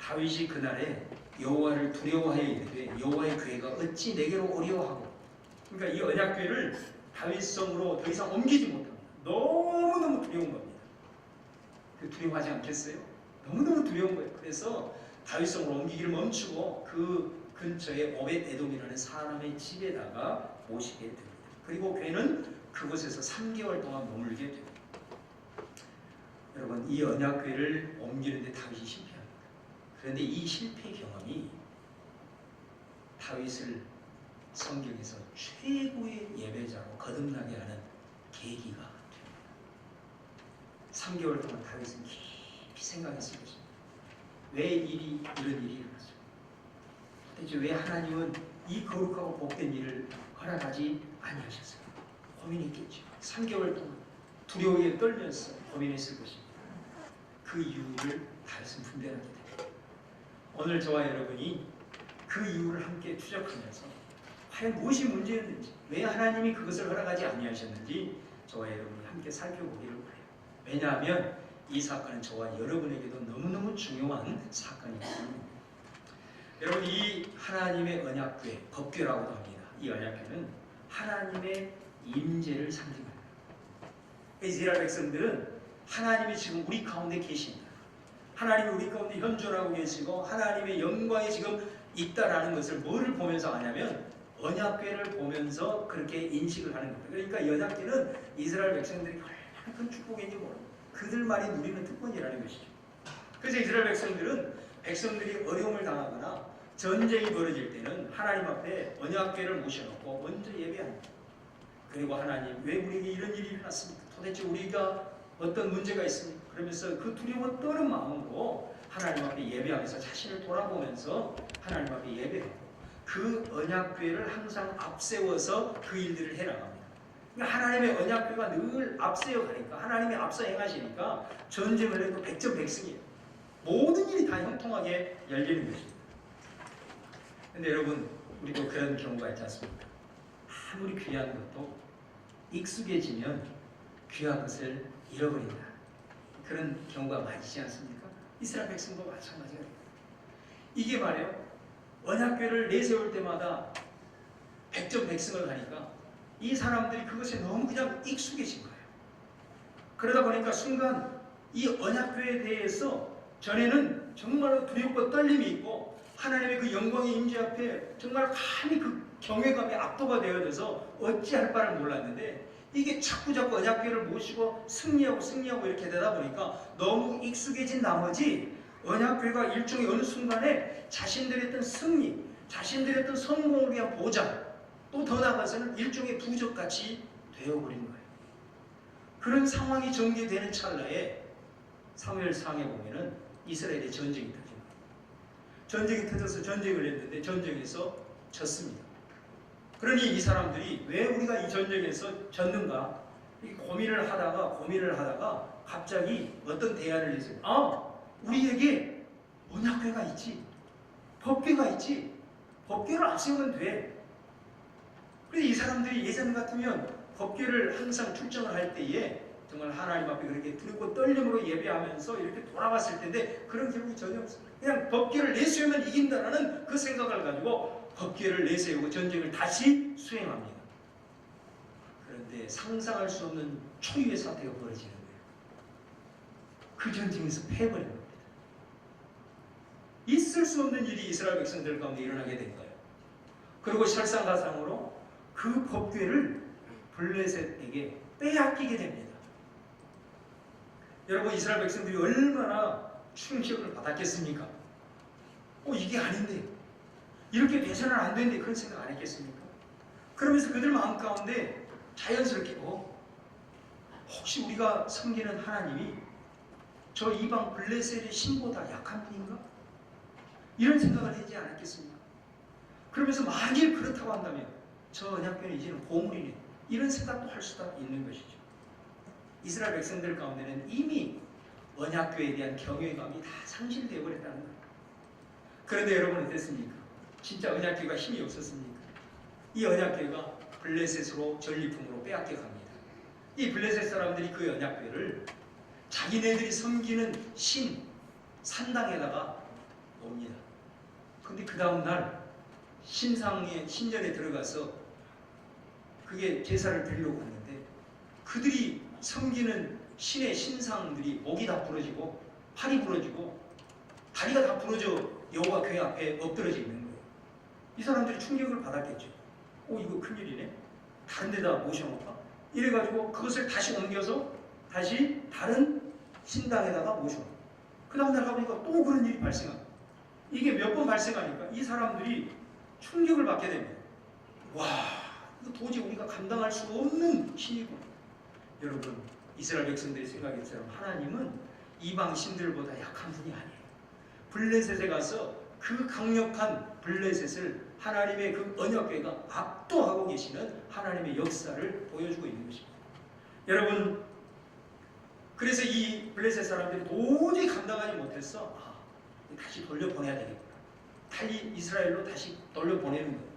다윗이 그날에 여호와를 두려워하여 이르되 여호와의 교회가 어찌 내게로 오리오하고. 그러니까 이 언약궤를 다윗성으로 더 이상 옮기지 못합니다. 너무너무 두려운 겁니다. 두려워하지 않겠어요? 너무너무 두려운 거예요. 그래서 다윗성으로 옮기기를 멈추고 그 근처에 오벳 에돔이라는 사람의 집에다가 모시게 됩니다. 그리고 궤는 그곳에서 3개월 동안 머물게 됩니다. 여러분, 이 언약궤를 옮기는데 다윗이 실패합니다. 그런데 이 실패 경험이 다윗을 성경에서 최고의 예배자로 거듭나게 하는 계기가 됩니다. 3개월 동안 다윗은 깊이 생각했을 것입니다. 왜 이런 일이 일어났어요? 도대체 왜 하나님은 이 거룩하고 복된 일을 허락하지 아니하셨어요? 고민했겠죠. 3개월 동안 두려움에 떨면서 고민했을 것입니다. 그 이유를 다윗은 분별하게 됩니다. 오늘 저와 여러분이 그 이유를 함께 추적하면서 과연 무엇이 문제였는지, 왜 하나님이 그것을 허락하지 아니하셨는지 저와 여러분이 함께 살펴보기를 바라요. 왜냐하면 이 사건은 저와 여러분에게도 너무너무 중요한 사건이기 때문입니다. 여러분, 이 하나님의 언약궤, 법궤라고도 합니다. 이 언약궤는 하나님의 임재를 상징합니다. 이스라엘 백성들은 하나님이 지금 우리 가운데 계신다, 하나님이 우리 가운데 현존하고 계시고 하나님의 영광이 지금 있다라는 것을 뭐를 보면서 아냐면 언약궤를 보면서 그렇게 인식을 하는 겁니다. 그러니까 이 언약궤는 이스라엘 백성들이 얼마나 큰 축복인지 모릅니다. 그들만이 누리는 특권이라는 것이죠. 그래서 이스라엘 백성들이 어려움을 당하거나 전쟁이 벌어질 때는 하나님 앞에 언약궤를 모셔놓고 먼저 예배합니다. 그리고 하나님, 왜 우리에게 이런 일이 일어났습니까? 도대체 우리가 어떤 문제가 있습니까? 그러면서 그 두려워 떠는 마음으로 하나님 앞에 예배하면서 자신을 돌아보면서 하나님 앞에 예배하고 그 언약궤를 항상 앞세워서 그 일들을 해나갑니다. 그러니까 하나님의 언약궤가 늘 앞세워 가니까, 하나님이 앞서 행하시니까 전쟁을 해도 백전백승이에요. 모든 일이 다 형통하게 열리는 것입니다. 그런데 여러분, 우리도 그런 경우가 있지 않습니까? 아무리 귀한 것도 익숙해지면 귀한 것을 잃어버린다, 그런 경우가 많지 않습니까? 이스라엘 백성도 마찬가지가 됩니다. 이게 말이에요, 언약궤를 내세울 때마다 백전백승을 하니까 이 사람들이 그것에 너무 그냥 익숙해진 거예요. 그러다 보니까 순간 이 언약궤에 대해서 전에는 정말로 두렵고 떨림이 있고 하나님의 그 영광의 임재 앞에 정말 감히 그 경외감에 압도가 되어져서 어찌할 바를 몰랐는데, 이게 자꾸자꾸 언약궤를 모시고 승리하고 이렇게 되다 보니까 너무 익숙해진 나머지 언약궤가 일종의 어느 순간에 자신들의 어떤 승리, 자신들의 어떤 성공을 위한 보장, 또 더 나아가서는 일종의 부적같이 되어버린 거예요. 그런 상황이 전개되는 찰나에 사무엘상에 보면은 이스라엘의 전쟁이 터집니다. 전쟁이 터져서 전쟁을 했는데 전쟁에서 졌습니다. 그러니 이 사람들이 왜 우리가 이 전쟁에서 졌는가 고민을 하다가 갑자기 어떤 대안을 했어요. 우리에게 언약궤가 있지, 법궤가 있지, 법궤를 앞세우면 돼. 그래서 이 사람들이 예전 같으면 법궤를 항상 출정을 할 때에 정말 하나님 앞에 그렇게 두렵고 떨림으로 예배하면서 이렇게 돌아봤을 텐데 그런 기분이 전혀 없어요. 그냥 법궤를 내세우면 이긴다라는 그 생각을 가지고 법궤를 내세우고 전쟁을 다시 수행합니다. 그런데 상상할 수 없는 초유의 사태가 벌어지는 거예요. 그 전쟁에서 패해버린 겁니다. 있을 수 없는 일이 이스라엘 백성들 가운데 일어나게 된 거예요. 그리고 설상가상으로 그 법궤를 블레셋에게 빼앗기게 됩니다. 여러분, 이스라엘 백성들이 얼마나 충격을 받았겠습니까? 이게 아닌데, 이렇게 돼서는 안 되는데, 그런 생각 안 했겠습니까? 그러면서 그들 마음 가운데 자연스럽게 혹시 우리가 섬기는 하나님이 저 이방 블레셋의 신보다 약한 분인가? 이런 생각을 하지 않았겠습니까? 그러면서 만일 그렇다고 한다면 저 언약궤는 이제는 보물이네, 이런 생각도 할 수가 있는 것이죠. 이스라엘 백성들 가운데는 이미 언약궤에 대한 경외감이 다 상실되어 버렸다는 거예요. 그런데 여러분 어땠습니까? 진짜 언약궤가 힘이 없었습니까? 이 언약궤가 블레셋으로 전리품으로 빼앗겨 갑니다. 이 블레셋 사람들이 그 언약궤를 자기네들이 섬기는 신 산당에다가 옵니다. 근데 그 다음날 신전에 들어가서 그게 제사를 드리려고 했는데 그들이 섬기는 신의 신상들이 목이 다 부러지고 팔이 부러지고 다리가 다 부러져 여호와 궤 앞에 엎드러져 있는 거예요. 이 사람들이 충격을 받았겠죠. 이거 큰일이네. 다른 데다 모셔놓을까? 이래가지고 그것을 다시 옮겨서 다시 다른 신당에다가 모셔놓고 그 다음날 가보니까 또 그런 일이 발생합니다. 이게 몇 번 발생하니까 이 사람들이 충격을 받게 됩니다. 와, 이거 도저히 우리가 감당할 수 없는 신이고. 여러분, 이스라엘 백성들이 생각했처럼 하나님은 이방 신들보다 약한 분이 아니에요. 블레셋에 가서 그 강력한 블레셋을 하나님의 그 언약궤가 압도하고 계시는 하나님의 역사를 보여주고 있는 것입니다. 여러분, 그래서 이 블레셋 사람들이 도저히 감당하지 못해서 다시 돌려보내야 되겠구나. 달리 이스라엘로 다시 돌려보내는 거예요.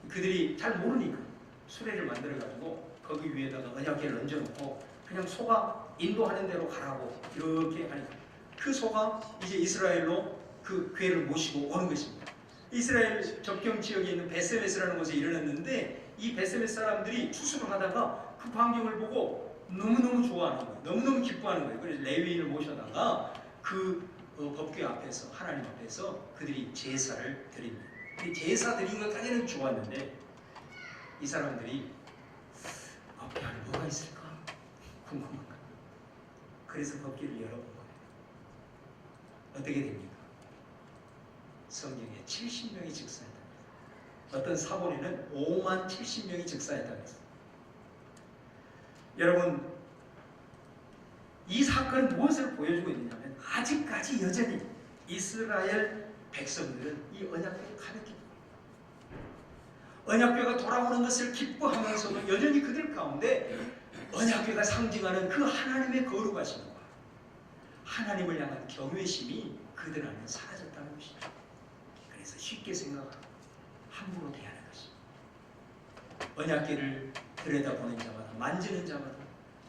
그들이 잘 모르니까 수레를 만들어가지고 거기 위에다가 언약궤를 얹어놓고 그냥 소가 인도하는 대로 가라고 이렇게 하니까 그 소가 이제 이스라엘로 그 궤를 모시고 오는 것입니다. 이스라엘 접경 지역에 있는 베세메스라는 곳에 이르렀는데 이 베세메스 사람들이 추수를 하다가 그 광경을 보고 너무너무 좋아하는 거예요. 너무너무 기뻐하는 거예요. 그래서 레위인을 모셔다가 그 법궤 앞에서 하나님 앞에서 그들이 제사를 드립니다. 제사 드린 것까지는 좋았는데 이 사람들이 법궤 안에 뭐가 있을까 궁금한 거예요. 그래서 법궤를 열어본 거예요. 어떻게 됩니까? 성경에 70명이 즉사했답니다. 어떤 사본에는 5만 70명이 즉사했다고 했습니다. 여러분, 이 사건은 무엇을 보여주고 있느냐면 아직까지 여전히 이스라엘 백성들은 이 언약궤를 가볍게 언약궤가 돌아오는 것을 기뻐하면서도 여전히 그들 가운데 언약궤가 상징하는 그 하나님의 거룩하심과 하나님을 향한 경외심이 그들 안에 사라졌다는 것이죠. 그래서 쉽게 생각하고 함부로 대하는 것입니다. 언약궤를 들여다보는 자마다 만지는 자마다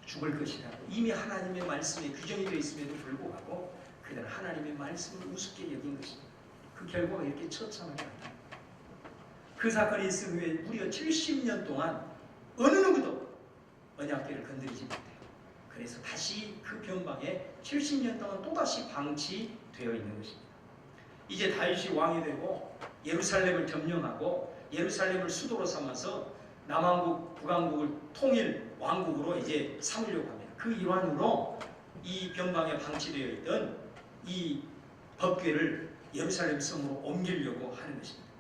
죽을 것이라고 이미 하나님의 말씀에 규정이 되어 있음에도 불구하고 그들은 하나님의 말씀을 우습게 여긴 것입니다. 그 결과가 이렇게 처참하게 나타납니다. 그 사건이 있은 후에 무려 70년 동안 어느 누구도 언약궤를 건드리지 못해요. 그래서 다시 그 변방에 70년 동안 또다시 방치되어 있는 것입니다. 이제 다윗이 왕이 되고 예루살렘을 점령하고 예루살렘을 수도로 삼아서 남왕국, 북왕국을 통일 왕국으로 이제 삼으려고 합니다. 그 일환으로 이 변방에 방치되어 있던 이 법궤를 예루살렘 성으로 옮기려고 하는 것입니다.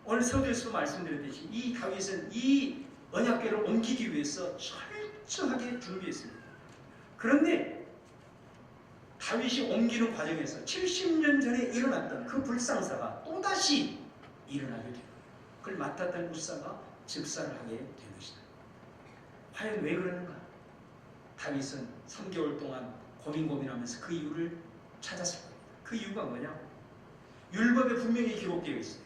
오늘 서두에서 말씀드렸듯이 이 다윗은 이 언약궤를 옮기기 위해서 철저하게 준비했습니다. 그런데 다윗이 옮기는 과정에서 70년 전에 일어났던 그 불상사가 또다시 일어나게 됩니다. 그걸 맡았던 우사가 즉사를 하게 된 것이다. 과연 왜 그러는가? 다윗은 3개월 동안 고민하면서 그 이유를 찾았을 겁니다. 그 이유가 뭐냐? 율법에 분명히 기록되어 있어요.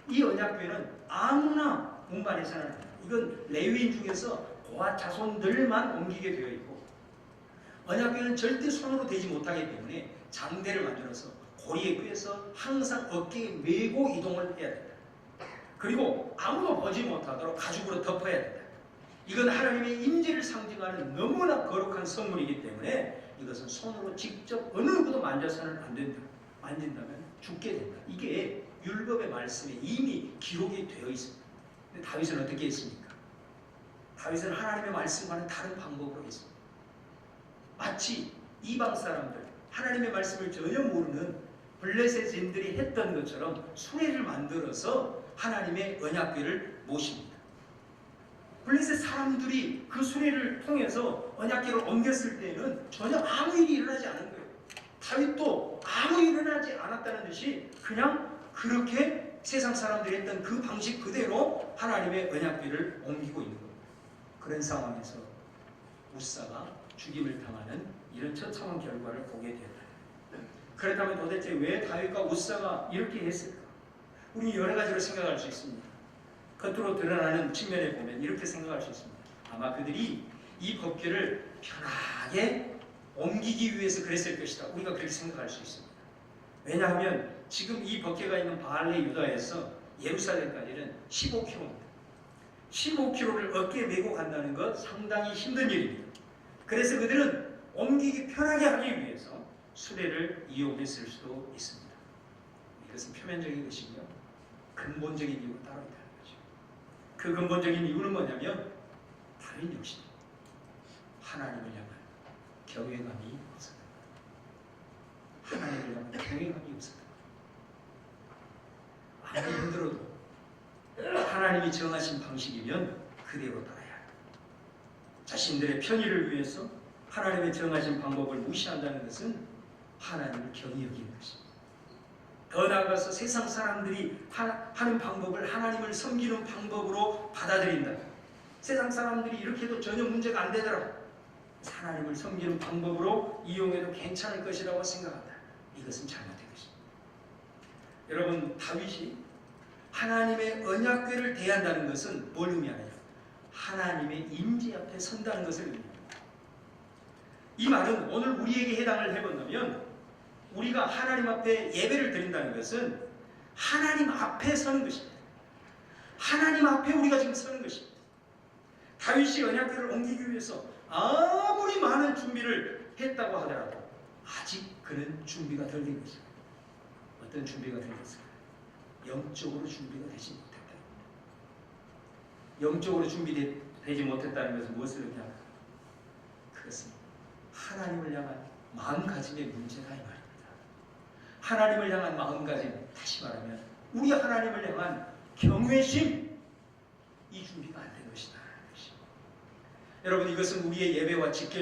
이 언약궤는 아무나 운반해서는 안 돼요. 이건 레위인 중에서 고아 자손들만 옮기게 되어 있고 언약궤는 절대 손으로 대지 못하기 때문에 장대를 만들어서 고리에 꿰서 항상 어깨에 메고 이동을 해야 된다. 그리고 아무도 보지 못하도록 가죽으로 덮어야 된다. 이건 하나님의 임재를 상징하는 너무나 거룩한 선물이기 때문에 이것은 손으로 직접 어느 누구도 만져서는 안 된다. 만진다면 죽게 된다. 이게 율법의 말씀에 이미 기록이 되어 있습니다. 근데 다윗은 어떻게 했습니까? 다윗은 하나님의 말씀과는 다른 방법으로 했습니다. 마치 이방 사람들, 하나님의 말씀을 전혀 모르는 블레셋인들이 했던 것처럼 수레를 만들어서 하나님의 언약궤를 모십니다. 블레셋 사람들이 그 수레를 통해서 언약궤를 옮겼을 때에는 전혀 아무 일이 일어나지 않은 거예요. 다윗도 아무 일이 일어나지 않았다는 듯이 그냥 그렇게 세상 사람들이 했던 그 방식 그대로 하나님의 언약궤를 옮기고 있는 겁니다. 그런 상황에서 우사가 죽임을 당하는 이런 처참한 결과를 보게 되었다. 그렇다면 도대체 왜 다윗과 우사가 이렇게 했을까? 우리 여러 가지로 생각할 수 있습니다. 겉으로 드러나는 측면에 보면 이렇게 생각할 수 있습니다. 아마 그들이 이 법궤를 편하게 옮기기 위해서 그랬을 것이다. 우리가 그렇게 생각할 수 있습니다. 왜냐하면 지금 이 법궤가 있는 바알레 유다에서 예루살렘까지는 15km. 15km를 어깨에 메고 간다는 것 상당히 힘든 일입니다. 그래서 그들은 옮기기 편하게 하기 위해서 수레를 이용했을 수도 있습니다. 이것은 표면적인 것이며 근본적인 이유가 따로 있다는 거죠. 그 근본적인 이유는 뭐냐면 다른 역시 하나님을 향한 경외감이 없었다. 하나님을 향한 경외감이 없었다. 아무리 힘들어도 하나님이 정하신 방식이면 그대로 따라야 한다. 자신들의 편의를 위해서 하나님의 정하신 방법을 무시한다는 것은 하나님을 경히 여기는 것입니다. 더 나아가서 세상 사람들이 하는 방법을 하나님을 섬기는 방법으로 받아들인다. 세상 사람들이 이렇게 해도 전혀 문제가 안 되더라. 하나님을 섬기는 방법으로 이용해도 괜찮을 것이라고 생각한다. 이것은 잘못된 것입니다. 여러분, 다윗이 하나님의 언약궤를 대한다는 것은 뭘 의미하느냐? 하나님의 임재 앞에 선다는 것을 의미합니다. 이 말은 오늘 우리에게 해당을 해본다면 우리가 하나님 앞에 예배를 드린다는 것은 하나님 앞에 서는 것입니다. 하나님 앞에 우리가 지금 서는 것입니다. 다윗이 언약궤를 옮기기 위해서 아무리 많은 준비를 했다고 하더라도 아직 그는 준비가 덜 된 것입니다. 어떤 준비가 덜 됐을까요? 영적으로 준비가 되지 못했다. 영적으로 준비되지 못했다는 것은 무엇을 의미할까요? 그것은 하나님을 향한 마음가짐의 문제가 이 말입니다. 하나님을 향한 마음가짐, 다시 말하면 우리 하나님을 향한 경외심, 이 준비가 안 된 것이다. 여러분, 이것은 우리의 예배와 직결